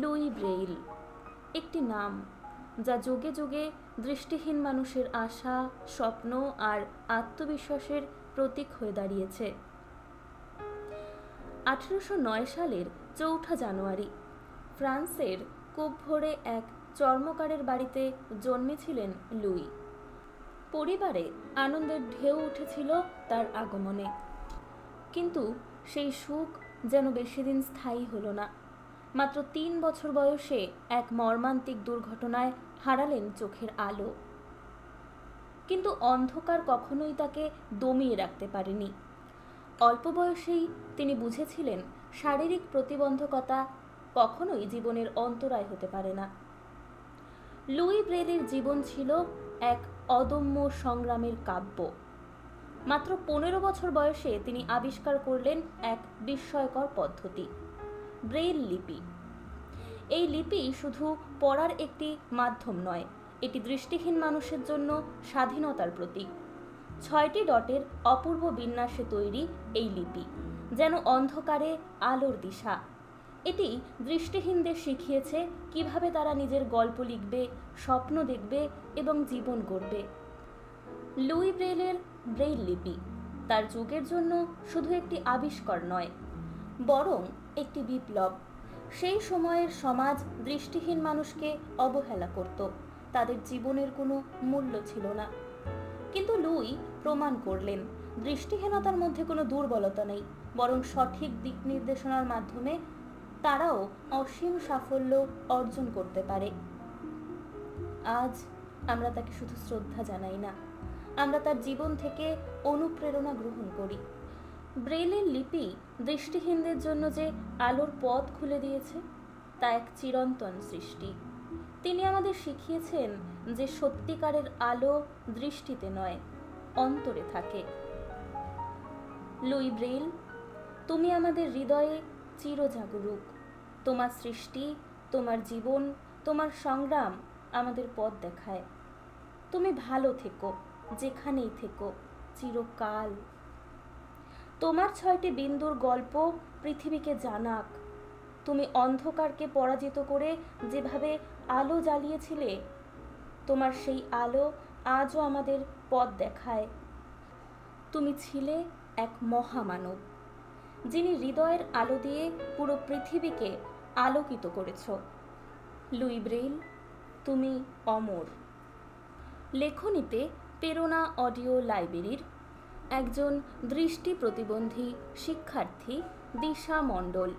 Luis Braille, একটি নাম যা যুগে যুগে দৃষ্টিহীন মানুষের আশা, স্বপ্ন আর আত্মবিশ্বাসের প্রতীক হয়ে দাঁড়িয়েছে। 1809 সালের 4 জানুয়ারি ফ্রান্সের কূপ ভরে এক চর্মকারের বাড়িতে জন্মেছিলেন লুই। পরিবারে আনন্দের ঢেউ উঠেছিল তার আগমনে, কিন্তু সেই সুখ যেন বেশিদিন স্থায়ী হলো না। মাত্র 3 বছর বয়সে এক মর্মান্তিক দুর্ঘটনায় হারালেন চোখের আলো। কিন্তু অন্ধকার কখনোই তাকে দমিয়ে রাখতে পারেনি। অল্প বয়সেই তিনি বুঝেছিলেন শারীরিক প্রতিবন্ধকতা কখনোই জীবনের অন্তরায় হতে পারে না। লুই ব্রেইলের জীবন ছিল এক অদম্য সংগ্রামের কাব্য। মাত্র 15 বছর বয়সে তিনি আবিষ্কার করলেন এক বিস্ময়কর পদ্ধতি, ব্রেইল লিপি। এই লিপি শুধু পড়ার একটি মাধ্যম নয়, এটি দৃষ্টিহীন মানুষের জন্য স্বাধীনতার প্রতীক। 6টি ডটের অপূর্ব বিন্যাসে তৈরি এই লিপি যেন অন্ধকারে আলোর দিশা। এটি দৃষ্টিহীনদের শিখিয়েছে কিভাবে তারা নিজের গল্প লিখবে, স্বপ্ন দেখবে এবং জীবন গড়বে। লুই ব্রেইলের ব্রেইল লিপি তার যুগের জন্য শুধু একটি আবিষ্কার নয়, বরং একটি বিপ্লব। সেই সময়ের সমাজ দৃষ্টিহীন মানুষকে অবহেলা করত, তাদের জীবনের কোনো মূল্য ছিল না। কিন্তু লুই প্রমাণ করলেন দৃষ্টিহীনতার মধ্যে কোনো দুর্বলতা নেই, বরং সঠিক দিক নির্দেশনার মাধ্যমে তারাও অসীম সাফল্য অর্জন করতে পারে। আজ আমরা তাকে শুধু শ্রদ্ধা জানাই না, আমরা তার জীবন থেকে অনুপ্রেরণা গ্রহণ করি। ব্রেইলের লিপি দৃষ্টিহীনদের জন্য যে আলোর পথ খুলে দিয়েছে তা এক চিরন্তন সৃষ্টি। তিনি আমাদের শিখিয়েছেন যে সত্যিকারের আলো দৃষ্টিতে নয়, অন্তরে থাকে। লুই ব্রেইল, তুমি আমাদের হৃদয়ে চিরজাগরুক। তোমার সৃষ্টি, তোমার জীবন, তোমার সংগ্রাম আমাদের পথ দেখায়। তুমি ভালো থেকো, যেখানেই থেকো, চিরকাল। তোমার 6টি বিন্দুর গল্প পৃথিবীকে জানাক। তুমি অন্ধকারকে পরাজিত করে যেভাবে আলো জ্বালিয়েছিলে, তোমার সেই আলো আজও আমাদের পথ দেখায়। তুমি ছিলে এক মহামানব, যিনি হৃদয়ের আলো দিয়ে পুরো পৃথিবীকে আলোকিত করেছ। লুই ব্রেইল, তুমি অমর। লেখনীতে প্রেরণা অডিও লাইব্রেরির একজন দৃষ্টি প্রতিবন্ধী শিক্ষার্থী দিশা মণ্ডল।